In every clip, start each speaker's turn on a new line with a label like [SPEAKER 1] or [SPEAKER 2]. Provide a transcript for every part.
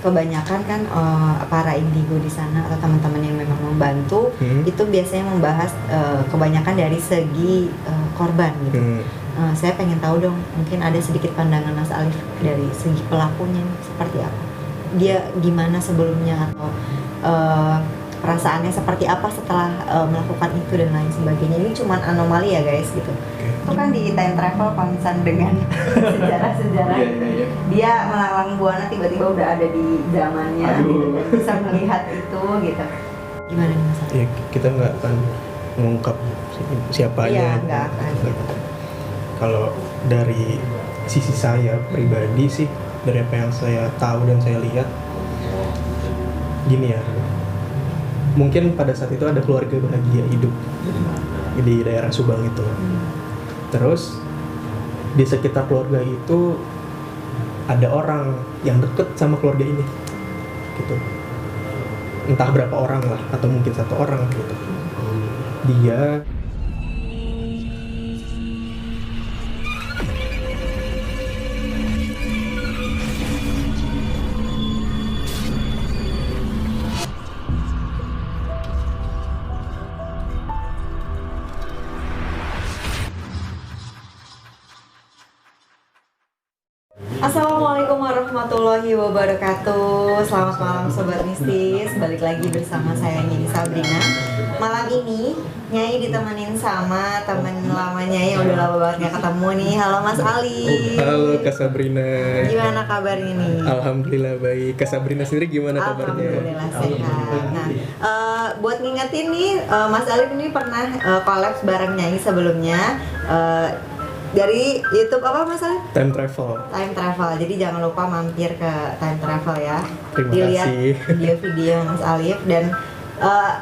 [SPEAKER 1] kebanyakan kan para indigo di sana atau teman-teman yang memang membantu itu biasanya membahas kebanyakan dari segi korban gitu. Saya pengen tahu dong, mungkin ada sedikit pandangan Mas Alif dari segi pelakunya seperti apa? Dia gimana sebelumnya atau perasaannya seperti apa setelah melakukan itu dan lain sebagainya. Ini cuma anomali ya guys gitu. Itu kan di time travel konsen dengan sejarah-sejarah dia melalang buana tiba-tiba udah ada di zamannya gitu, dan bisa melihat itu gitu. Gimana nih Mas?
[SPEAKER 2] Ya, kita nggak akan mengungkap siapanya.
[SPEAKER 1] Iya, nggak akan.
[SPEAKER 2] Kalau dari sisi saya pribadi sih, dari apa yang saya tahu dan saya lihat, gini ya, mungkin pada saat itu ada keluarga bahagia hidup di daerah Subang itu. Terus di sekitar keluarga itu ada orang yang deket sama keluarga ini gitu, entah berapa orang lah atau mungkin satu orang gitu. Dia
[SPEAKER 1] Assalamualaikum warahmatullahi wabarakatuh. Selamat malam Sobat Mistis. Balik lagi bersama saya Nyai Sabrina. Malam ini Nyai ditemenin sama temen lama Nyai yang udah lama banget gak ketemu nih. Halo Mas Ali.
[SPEAKER 2] Halo Kak Sabrina.
[SPEAKER 1] Gimana kabarnya nih?
[SPEAKER 2] Alhamdulillah baik. Kak Sabrina sendiri gimana kabarnya?
[SPEAKER 1] Alhamdulillah sehat. Nah, buat ngingetin nih, Mas Ali ini pernah collab bareng Nyai sebelumnya. Dari YouTube apa Mas Ali?
[SPEAKER 2] Time Travel.
[SPEAKER 1] Time Travel. Jadi jangan lupa mampir ke Time Travel ya.
[SPEAKER 2] Terima
[SPEAKER 1] Dilihat
[SPEAKER 2] kasih.
[SPEAKER 1] video-video Mas Alif. Dan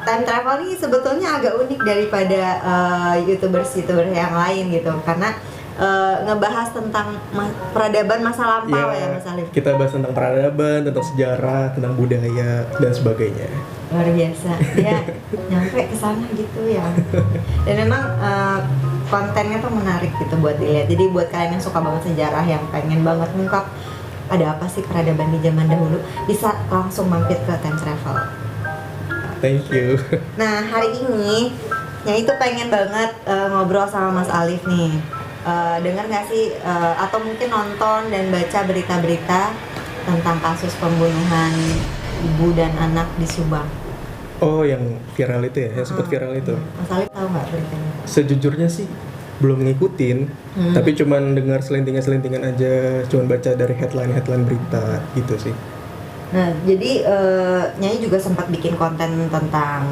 [SPEAKER 1] Time Travel ini sebetulnya agak unik daripada YouTubers yang lain gitu, karena ngebahas tentang peradaban masa lampau ya Mas Alif.
[SPEAKER 2] Kita bahas tentang peradaban, tentang sejarah, tentang budaya dan sebagainya.
[SPEAKER 1] Luar biasa. Dia nyampe ke sana gitu ya. Dan memang kontennya tuh menarik gitu buat dilihat. Jadi buat kalian yang suka banget sejarah, yang pengen banget ngungkap ada apa sih peradaban di zaman dahulu, bisa langsung mampir ke Time Travel.
[SPEAKER 2] Thank you.
[SPEAKER 1] Nah, hari ini Nyai itu pengen banget ngobrol sama Mas Alif nih. Dengar nggak sih atau mungkin nonton dan baca berita-berita tentang kasus pembunuhan ibu dan anak di Subang?
[SPEAKER 2] Oh, yang viral itu ya, yang sempat viral itu.
[SPEAKER 1] Mas Alif tahu nggak beritanya?
[SPEAKER 2] Sejujurnya sih belum ngikutin, tapi cuman dengar selentingan-selentingan aja, cuman baca dari headline berita gitu sih.
[SPEAKER 1] Nah, jadi Nyai juga sempat bikin konten tentang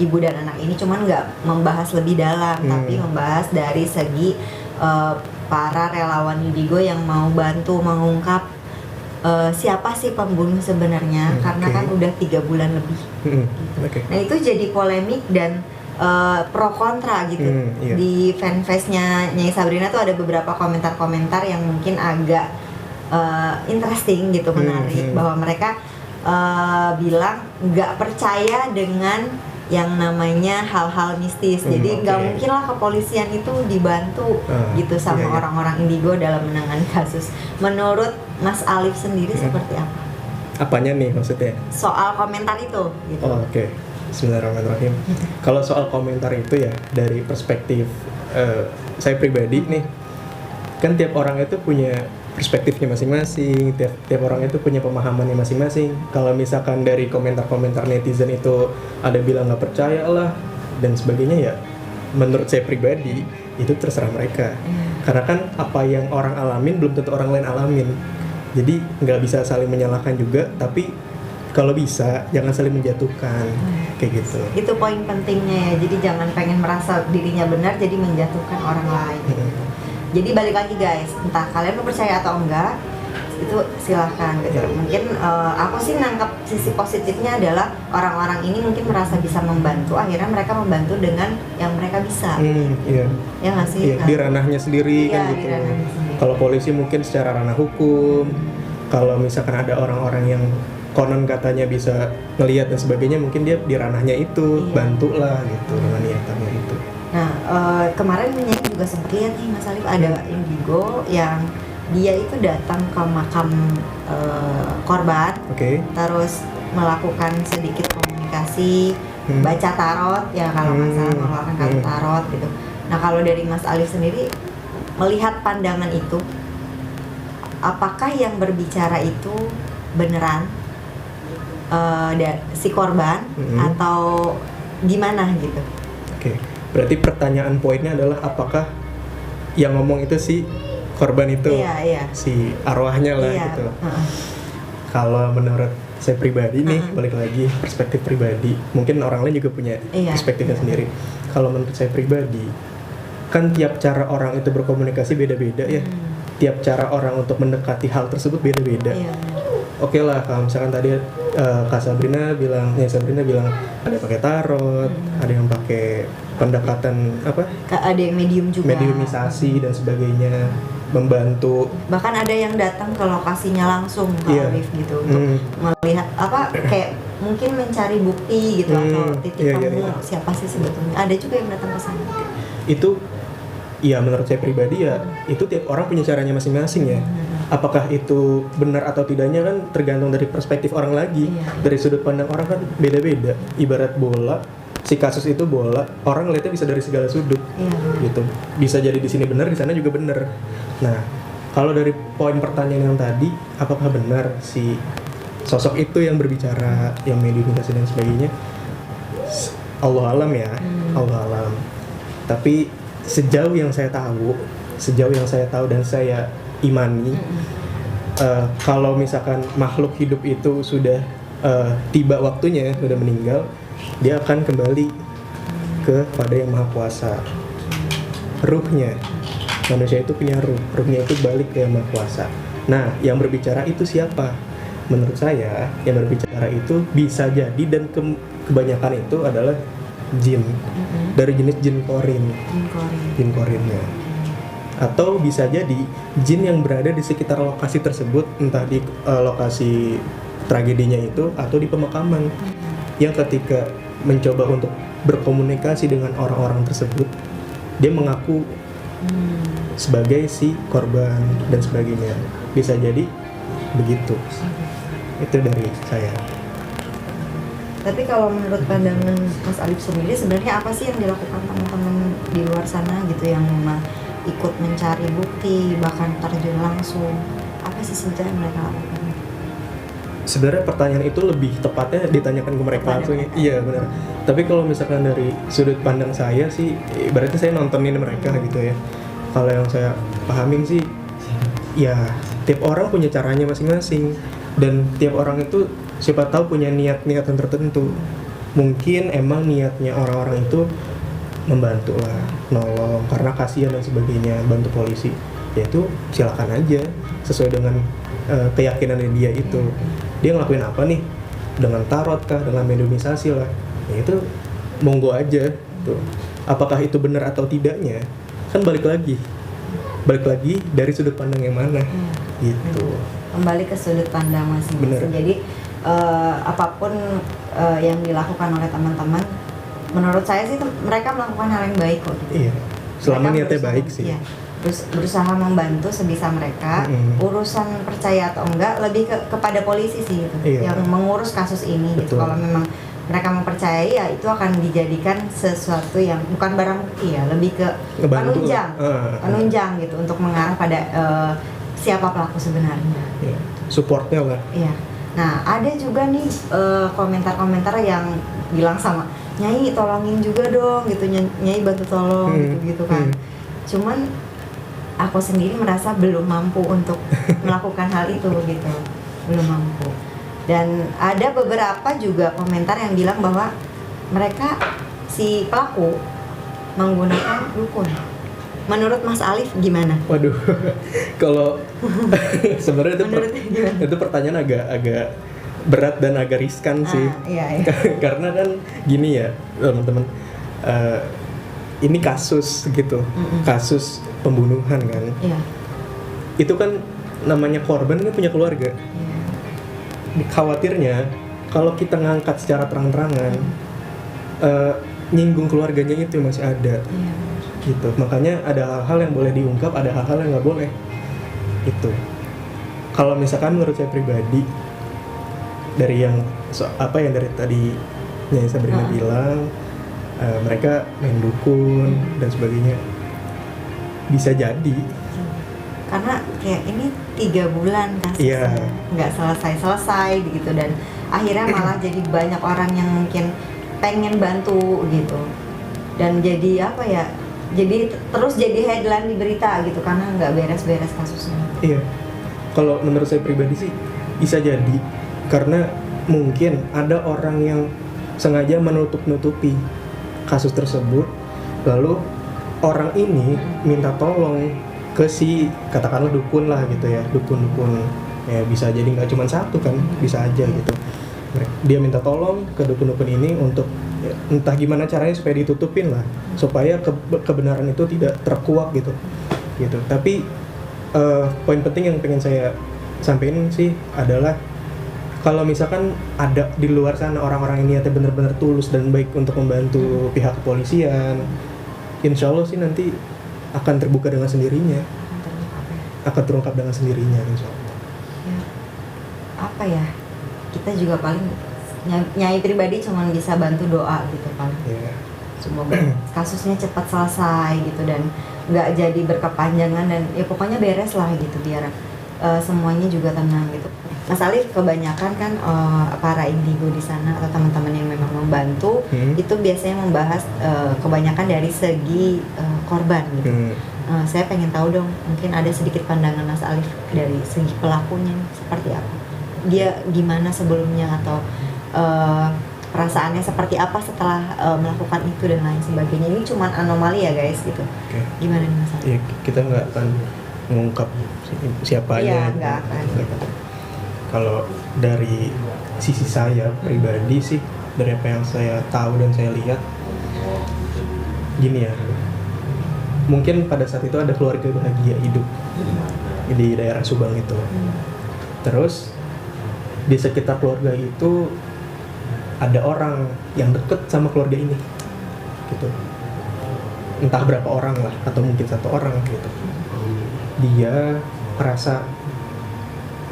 [SPEAKER 1] ibu dan anak ini, cuman nggak membahas lebih dalam, tapi membahas dari segi para relawan indigo yang mau bantu mengungkap siapa sih pembunuh sebenarnya, karena kan udah 3 bulan lebih. Gitu. Nah, itu jadi polemik dan pro kontra gitu. Di fanpage-nya Nyai Sabrina tuh ada beberapa komentar-komentar yang mungkin agak interesting gitu, menarik, bahwa mereka bilang nggak percaya dengan yang namanya hal-hal mistis. Jadi nggak mungkin lah kepolisian itu dibantu gitu sama orang-orang indigo dalam menangani kasus. Menurut Mas Alif sendiri seperti apa?
[SPEAKER 2] Apanya nih maksudnya?
[SPEAKER 1] Soal komentar itu gitu.
[SPEAKER 2] Oh, oke. Bismillahirrahmanirrahim. Kalau soal komentar itu ya, dari perspektif saya pribadi nih, kan tiap orang itu punya perspektifnya masing-masing, tiap orang itu punya pemahamannya masing-masing. Kalau misalkan dari komentar-komentar netizen itu ada bilang nggak percaya lah dan sebagainya, ya menurut saya pribadi itu terserah mereka. Karena kan apa yang orang alamin belum tentu orang lain alamin. Jadi nggak bisa saling menyalahkan juga, tapi kalau bisa jangan saling menjatuhkan, kayak gitu. Itu
[SPEAKER 1] poin pentingnya ya. Jadi jangan pengen merasa dirinya benar jadi menjatuhkan orang lain. Jadi balik lagi guys, entah kalian mau percaya atau enggak, itu silahkan gitu. Mungkin aku sih nangkap sisi positifnya adalah orang-orang ini mungkin merasa bisa membantu, akhirnya mereka membantu dengan yang mereka bisa. Ya nggak sih?
[SPEAKER 2] Di ranahnya sendiri kan gitu. Kalau polisi mungkin secara ranah hukum, kalau misalkan ada orang-orang yang konon katanya bisa ngelihat dan sebagainya, mungkin dia di ranahnya itu bantulah gitu dengan niatannya itu.
[SPEAKER 1] Nah, kemarin Nyai juga sempat lihat nih Mas Alif, ada indigo yang dia itu datang ke makam korban,
[SPEAKER 2] Oke.
[SPEAKER 1] terus melakukan sedikit komunikasi, baca tarot ya kalau nggak salah, mengeluarkan kartu tarot gitu. Nah kalau dari Mas Alif sendiri melihat pandangan itu, apakah yang berbicara itu beneran si korban atau gimana gitu?
[SPEAKER 2] Oke. Berarti pertanyaan poinnya adalah apakah yang ngomong itu si korban itu,
[SPEAKER 1] Iya.
[SPEAKER 2] si arwahnya lah gitu. Kalau menurut saya pribadi nih, balik lagi perspektif pribadi, mungkin orang lain juga punya perspektifnya sendiri. Kalau menurut saya pribadi, kan tiap cara orang itu berkomunikasi beda-beda ya. Tiap cara orang untuk mendekati hal tersebut beda-beda. Oke lah, kalau misalkan tadi Kak Sabrina bilang ada yang pakai tarot, ada yang pakai pendekatan apa?
[SPEAKER 1] Ada yang medium juga.
[SPEAKER 2] Mediumisasi dan sebagainya, membantu.
[SPEAKER 1] Bahkan ada yang datang ke lokasinya langsung ke Alif gitu untuk melihat apa kayak mungkin mencari bukti gitu atau titik temu siapa sih sebetulnya. Ada juga yang datang ke sana.
[SPEAKER 2] Itu ya menurut saya pribadi ya itu tiap orang punya caranya masing-masing ya. Apakah itu benar atau tidaknya kan tergantung dari perspektif orang lagi. Dari sudut pandang orang kan beda-beda. Ibarat bola, si kasus itu bola, orang ngeliatnya bisa dari segala sudut. Gitu. Bisa jadi di sini benar, di sana juga benar. Nah, kalau dari poin pertanyaan yang tadi, apakah benar si sosok itu yang berbicara, yang mediumisasi dan sebagainya? Allah alam ya, Allah alam. Tapi sejauh yang saya tahu dan saya imani, kalau misalkan makhluk hidup itu sudah tiba waktunya, sudah meninggal, dia akan kembali kepada yang maha kuasa. Ruhnya, manusia itu punya ruhnya itu balik ke yang maha kuasa. Nah, yang berbicara itu siapa? Menurut saya, yang berbicara itu bisa jadi dan kebanyakan itu adalah jin, dari jenis jin korinnya. Atau bisa jadi jin yang berada di sekitar lokasi tersebut, entah di lokasi tragedinya itu atau di pemakaman, yang ketika mencoba untuk berkomunikasi dengan orang-orang tersebut, dia mengaku sebagai si korban dan sebagainya. Bisa jadi begitu. Itu dari saya.
[SPEAKER 1] Tapi kalau menurut pandangan Mas Alif sendiri, sebenarnya apa sih yang dilakukan teman-teman di luar sana gitu yang memang ikut mencari bukti, bahkan terjun langsung? Apa sih sebetulnya yang mereka lakukan?
[SPEAKER 2] Sebenarnya pertanyaan itu lebih tepatnya ditanyakan ke mereka langsung. Iya benar. Tapi kalau misalkan dari sudut pandang saya sih, berarti saya nontonin mereka gitu ya. Kalau yang saya pahamin sih, ya tiap orang punya caranya masing-masing. Dan tiap orang itu siapa tahu punya niat-niatan tertentu. Mungkin emang niatnya orang-orang itu membantu lah, nolong karena kasihan dan sebagainya, bantu polisi. Ya itu silakan aja sesuai dengan keyakinannya dia itu. Dia ngelakuin apa nih? Dengan tarot kah, dengan mediumisasi lah. Ya itu monggo aja tuh. Apakah itu benar atau tidaknya? Kan balik lagi dari sudut pandang yang mana gitu.
[SPEAKER 1] Kembali ke sudut pandang masing-masing. Jadi apapun yang dilakukan oleh teman-teman, menurut saya sih mereka melakukan hal yang baik kok.
[SPEAKER 2] Iya. Selama niatnya baik sih.
[SPEAKER 1] Iya. Berusaha membantu sebisa mereka. Urusan percaya atau enggak lebih kepada polisi sih gitu. Yang mengurus kasus ini gitu. Kalau memang mereka mempercayai, ya itu akan dijadikan sesuatu yang bukan barang bukti ya, lebih ke penunjang gitu untuk mengarah pada siapa pelaku sebenarnya.
[SPEAKER 2] Supportnya lah.
[SPEAKER 1] Iya. Nah, ada juga nih komentar-komentar yang bilang sama Nyai tolongin juga dong gitu, Nyai bantu tolong gitu kan. Cuman aku sendiri merasa belum mampu untuk melakukan hal itu gitu, belum mampu. Dan ada beberapa juga komentar yang bilang bahwa mereka si pelaku menggunakan dukun. Menurut Mas Alif gimana?
[SPEAKER 2] Waduh, kalau sebenarnya itu pertanyaan agak berat dan agak riskan sih.
[SPEAKER 1] Iya.
[SPEAKER 2] Karena kan gini ya teman-teman, ini kasus gitu, kasus pembunuhan kan.
[SPEAKER 1] Iya.
[SPEAKER 2] Itu kan namanya korban kan punya keluarga. Khawatirnya kalau kita ngangkat secara terang-terangan, nyinggung keluarganya itu masih ada. Gitu. Makanya ada hal-hal yang boleh diungkap, ada hal-hal yang nggak boleh. Itu. Kalau misalkan menurut saya pribadi, dari yang apa yang dari tadi Nyai Sabrina bilang, mereka main dukun dan sebagainya, bisa jadi
[SPEAKER 1] karena kayak ini 3 bulan kasusnya nggak selesai gitu, dan akhirnya malah jadi banyak orang yang mungkin pengen bantu gitu, dan jadi apa ya, jadi terus jadi headline di berita gitu karena nggak beres-beres kasusnya.
[SPEAKER 2] Iya, kalau menurut saya pribadi sih bisa jadi karena mungkin ada orang yang sengaja menutup-nutupi kasus tersebut, lalu orang ini minta tolong ke si katakanlah dukun lah gitu ya, dukun ya, bisa jadi nggak cuma satu kan, bisa aja gitu. Dia minta tolong ke dukun-dukun ini untuk ya, entah gimana caranya supaya ditutupin lah, supaya kebenaran itu tidak terkuak gitu. Tapi poin penting yang pengen saya sampaikan sih adalah kalau misalkan ada di luar sana orang-orang ini niatnya benar-benar tulus dan baik untuk membantu pihak kepolisian, insya Allah sih nanti akan terbuka dengan sendirinya, akan terungkap dengan sendirinya, insya Allah.
[SPEAKER 1] Ya, apa ya, kita juga paling Nyai pribadi cuma bisa bantu doa gitu paling. Semoga kasusnya cepat selesai gitu dan nggak jadi berkepanjangan, dan ya pokoknya beres lah gitu biar semuanya juga tenang gitu. Mas Alif, kebanyakan kan para indigo di sana atau teman-teman yang memang membantu itu biasanya membahas kebanyakan dari segi korban gitu. Saya pengen tahu dong, mungkin ada sedikit pandangan Mas Alif dari segi pelakunya seperti apa? Dia gimana sebelumnya, atau perasaannya seperti apa setelah melakukan itu dan lain sebagainya. Ini cuma anomali ya guys gitu. Gimana nih Mas Alif?
[SPEAKER 2] Ya, kita nggak akan mengungkap siapanya.
[SPEAKER 1] Iya, nggak akan gitu.
[SPEAKER 2] Kalau dari sisi saya pribadi sih, dari apa yang saya tahu dan saya lihat, gini ya, mungkin pada saat itu ada keluarga bahagia hidup di daerah Subang itu. Terus di sekitar keluarga itu ada orang yang deket sama keluarga ini, gitu. Entah berapa orang lah, atau mungkin 1 orang gitu. Dia merasa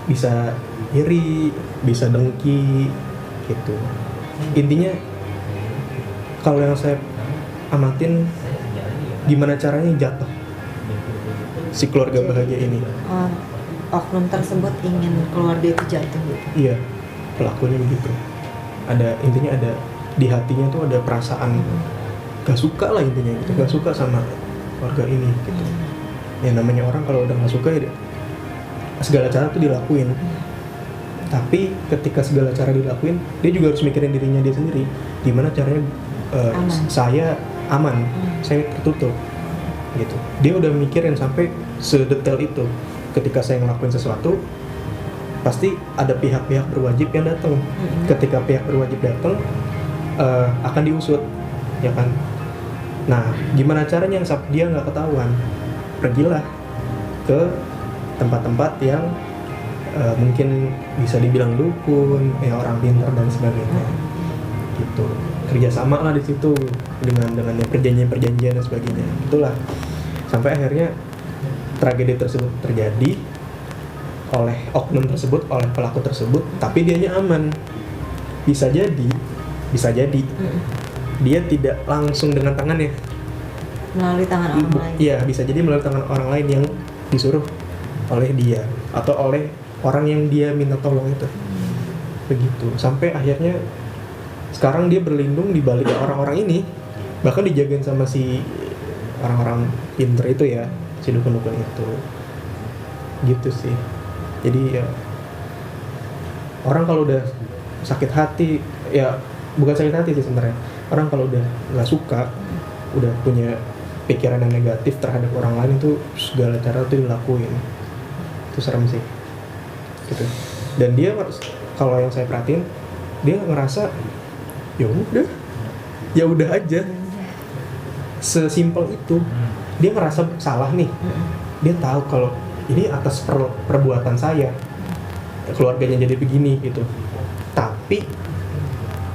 [SPEAKER 2] bisa iri, bisa dengki gitu. Intinya kalau yang saya amatin, gimana caranya jatuh si keluarga bahagia ini.
[SPEAKER 1] Oknum tersebut ingin keluarga itu jatuh gitu.
[SPEAKER 2] Iya, pelakunya begitu. Intinya ada di hatinya tuh ada perasaan gak suka lah intinya gitu, gak suka sama keluarga ini gitu. Ya namanya orang kalau udah gak suka ya segala cara tuh dilakuin. Tapi ketika segala cara dilakuin, dia juga harus mikirin dirinya dia sendiri. Gimana caranya saya aman, saya tertutup gitu. Dia udah mikirin sampai sedetail itu. Ketika saya ngelakuin sesuatu, pasti ada pihak-pihak berwajib yang datang. Ketika pihak berwajib datang, akan diusut, ya kan? Nah, gimana caranya yang dia nggak ketahuan? Pergilah ke tempat-tempat yang mungkin bisa dibilang dukun, ya orang pintar dan sebagainya, gitu. Kerjasama lah di situ dengan perjanjian dan sebagainya. Itulah sampai akhirnya tragedi tersebut terjadi oleh oknum tersebut, oleh pelaku tersebut, tapi dianya aman. Bisa jadi dia tidak langsung dengan tangannya,
[SPEAKER 1] melalui tangan orang lain.
[SPEAKER 2] Iya, bisa jadi melalui tangan orang lain yang disuruh oleh dia atau oleh orang yang dia minta tolong itu. Begitu. Sampai akhirnya sekarang dia berlindung di balik orang-orang ini, bahkan dijagain sama si orang-orang pinter itu ya, si dukun-dukun itu. Gitu sih. Jadi ya orang kalau udah sakit hati, ya bukan sakit hati sih sebenarnya. Orang kalau udah nggak suka, udah punya pikiran yang negatif terhadap orang lain, itu segala cara tuh dilakuin. Itu serem sih. Gitu. Dan dia kalau yang saya perhatiin, dia ngerasa ya udah aja, sesimpel itu. Dia ngerasa salah nih, dia tahu kalau ini atas perbuatan saya keluarganya jadi begini gitu, tapi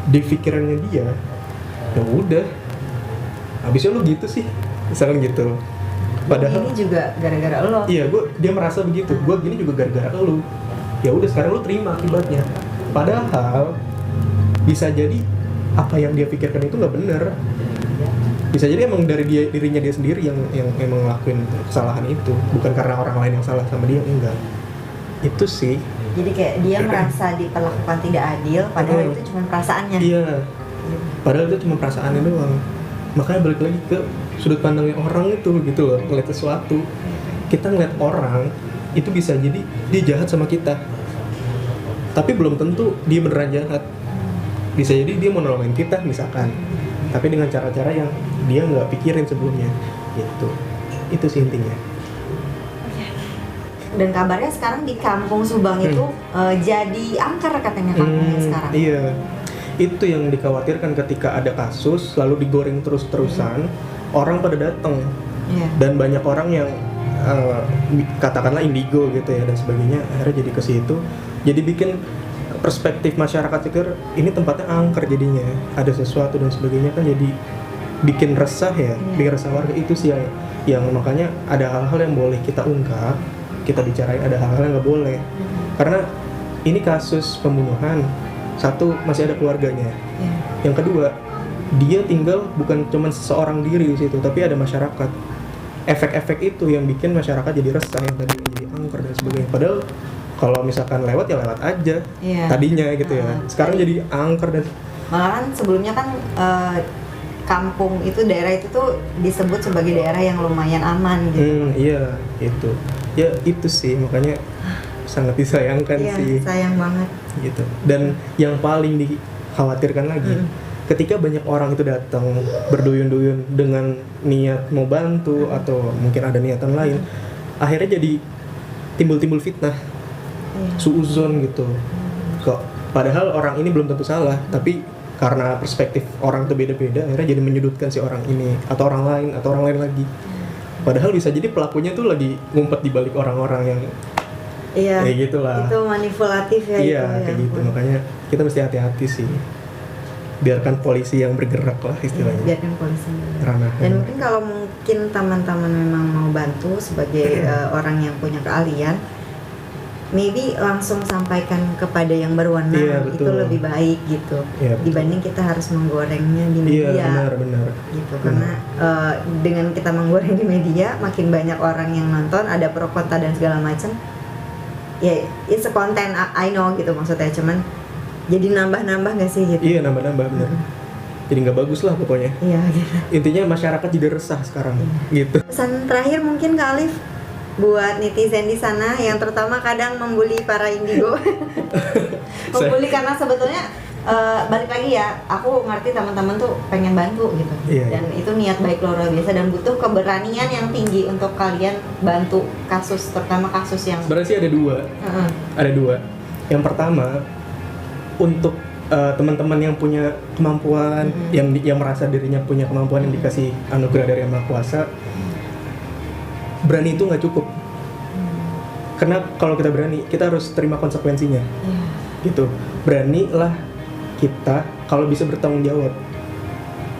[SPEAKER 2] di pikirannya dia ya udah habisnya lu gitu sih, misalkan gitu. Padahal
[SPEAKER 1] ini juga gara-gara lo.
[SPEAKER 2] Iya, dia merasa begitu. Gue gini juga gara-gara lu. Ya udah sekarang lu terima akibatnya. Padahal bisa jadi apa yang dia pikirkan itu nggak benar. Bisa jadi emang dari dirinya dia sendiri yang emang ngelakuin kesalahan itu, bukan karena orang lain yang salah sama dia, enggak. Itu sih.
[SPEAKER 1] Jadi kayak dia merasa diperlakukan tidak adil, padahal itu cuma perasaannya.
[SPEAKER 2] Iya. Padahal itu cuma perasaannya doang. Makanya balik lagi ke sudut pandangnya orang itu gitu loh, ngeliat sesuatu. Kita ngeliat orang itu bisa jadi dia jahat sama kita, tapi belum tentu dia beneran jahat. Bisa jadi dia mau nolongin kita misalkan, tapi dengan cara-cara yang dia nggak pikirin sebelumnya gitu. Itu sih intinya.
[SPEAKER 1] Dan kabarnya sekarang di Kampung Subang itu jadi angker katanya kampungnya sekarang.
[SPEAKER 2] Iya, itu yang dikhawatirkan ketika ada kasus lalu digoreng terus-terusan, orang pada datang. Dan banyak orang yang katakanlah indigo gitu ya dan sebagainya, akhirnya jadi ke situ, jadi bikin perspektif masyarakat pikir ini tempatnya angker, jadinya ada sesuatu dan sebagainya, kan jadi bikin resah ya, bikin resah warga. Itu sih yang makanya ada hal-hal yang boleh kita ungkap, kita bicarain, ada hal-hal yang nggak boleh, karena ini kasus pembunuhan. Satu, masih ada keluarganya. Yang kedua, dia tinggal bukan cuma seseorang diri di situ, tapi ada masyarakat. Efek-efek itu yang bikin masyarakat jadi resah, yang tadi jadi angker dan sebagainya. Padahal kalau misalkan lewat ya lewat aja tadinya gitu ya. Sekarang jadi angker. Dan
[SPEAKER 1] malahan sebelumnya kan kampung itu, daerah itu tuh disebut sebagai daerah yang lumayan aman gitu.
[SPEAKER 2] Iya, itu. Ya itu sih makanya sangat disayangkan sih.
[SPEAKER 1] Iya, sayang banget.
[SPEAKER 2] Gitu. Dan yang paling dikhawatirkan lagi, ketika banyak orang itu datang berduyun-duyun dengan niat mau bantu atau mungkin ada niatan lain, akhirnya jadi timbul-timbul fitnah, suuzon gitu. Kok padahal orang ini belum tentu salah, tapi karena perspektif orang itu beda-beda, akhirnya jadi menyudutkan si orang ini atau orang lain lagi. Padahal bisa jadi pelakunya tuh lagi ngumpet di balik orang-orang yang kayak gitulah.
[SPEAKER 1] Itu manipulatif ya.
[SPEAKER 2] Iya, kayak gitu. Makanya kita mesti hati-hati sih. Biarkan polisi yang bergerak lah istilahnya.
[SPEAKER 1] Biarkan polisi.
[SPEAKER 2] Ranah.
[SPEAKER 1] Dan mungkin kalau mungkin teman-teman memang mau bantu sebagai orang yang punya keahlian, maybe langsung sampaikan kepada yang berwenang, itu lebih baik gitu. Dibanding kita harus menggorengnya di media.
[SPEAKER 2] Iya, benar.
[SPEAKER 1] Gitu. Karena dengan kita menggoreng di media, makin banyak orang yang nonton, ada pro kontra dan segala macam. Ya, it's a content, I know gitu maksudnya, cuman jadi nambah-nambah nggak sih gitu?
[SPEAKER 2] Iya, nambah-nambah benar. Jadi nggak bagus lah pokoknya.
[SPEAKER 1] Iya gitu.
[SPEAKER 2] Intinya masyarakat jadi resah sekarang gitu.
[SPEAKER 1] Pesan terakhir mungkin Kak Alif buat netizen di sana yang terutama kadang membuli para indigo. Membuli karena sebetulnya balik lagi ya, aku ngerti teman-teman tuh pengen bantu gitu. Dan itu niat baik luar biasa dan butuh keberanian yang tinggi untuk kalian bantu kasus, terutama kasus yang
[SPEAKER 2] sebenarnya sih ada dua. Ada dua. Yang pertama, untuk teman-teman yang punya kemampuan, yang merasa dirinya punya kemampuan yang dikasih anugerah dari Yang Maha Kuasa, berani itu nggak cukup. Karena kalau kita berani, kita harus terima konsekuensinya. Gitu. Beranilah kita kalau bisa bertanggung jawab.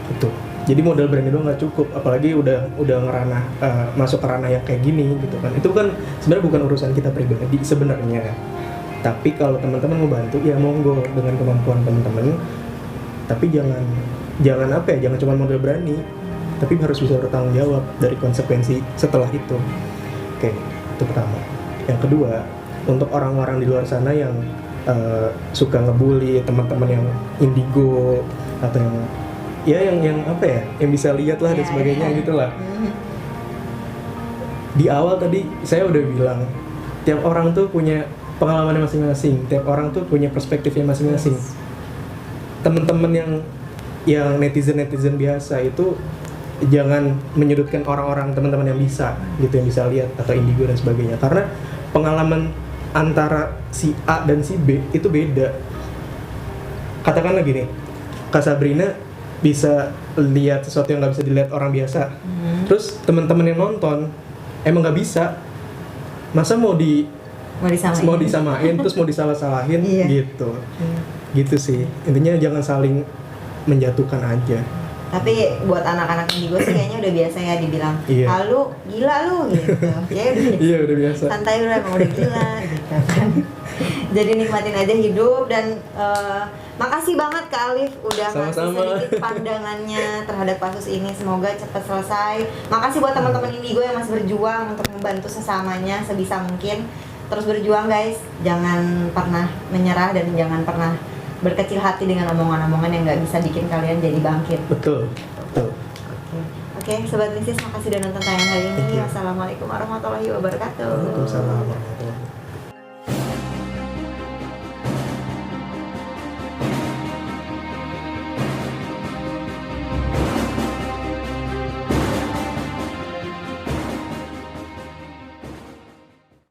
[SPEAKER 2] Gitu. Jadi modal berani doang nggak cukup, apalagi udah ngeranah masuk ke ranah yang kayak gini gitu kan. Itu kan sebenarnya bukan urusan kita pribadi sebenarnya. Tapi kalau teman-teman mau bantu ya monggo dengan kemampuan teman-teman. Tapi jangan apa ya, jangan cuma modal berani, tapi harus bisa bertanggung jawab dari konsekuensi setelah itu. Oke, itu pertama. Yang kedua, untuk orang-orang di luar sana yang suka ngebully teman-teman yang indigo atau yang apa ya, yang bisa lihat lah dan sebagainya gitulah. Di awal tadi saya udah bilang, tiap orang tuh punya pengalamannya masing-masing, tiap orang tuh punya perspektifnya masing-masing. Teman-teman yang netizen biasa itu jangan menyudutkan orang-orang, teman-teman yang bisa gitu, yang bisa lihat atau indigo dan sebagainya, karena pengalaman antara si A dan si B itu beda. Katakanlah gini, Kak Sabrina bisa lihat sesuatu yang nggak bisa dilihat orang biasa, terus teman-teman yang nonton emang nggak bisa, masa mau disamain terus mau disalah-salahin gitu. Gitu sih, intinya jangan saling menjatuhkan aja.
[SPEAKER 1] Tapi buat anak-anak indigo sih kayaknya udah biasa ya dibilang, "Halu, gila lu," gitu. Ya udah.
[SPEAKER 2] Udah biasa.
[SPEAKER 1] Santai udah, emang udah gila gitu kan. Jadi nikmatin aja hidup dan makasih banget Kak Alif udah ngasih
[SPEAKER 2] Sama-sama.
[SPEAKER 1] sedikit pandangannya terhadap kasus ini. Semoga cepat selesai. Makasih buat teman-teman Indigo yang masih berjuang untuk membantu sesamanya sebisa mungkin. Terus berjuang guys, jangan pernah menyerah dan jangan pernah berkecil hati dengan omongan-omongan yang nggak bisa bikin kalian jadi bangkit.
[SPEAKER 2] Betul.
[SPEAKER 1] Oke, Sobat Misis, makasih udah nonton tayangan hari ini.
[SPEAKER 2] Thank you.
[SPEAKER 1] Wassalamualaikum warahmatullahi wabarakatuh.
[SPEAKER 2] Waalaikumsalam warahmatullahi wabarakatuh.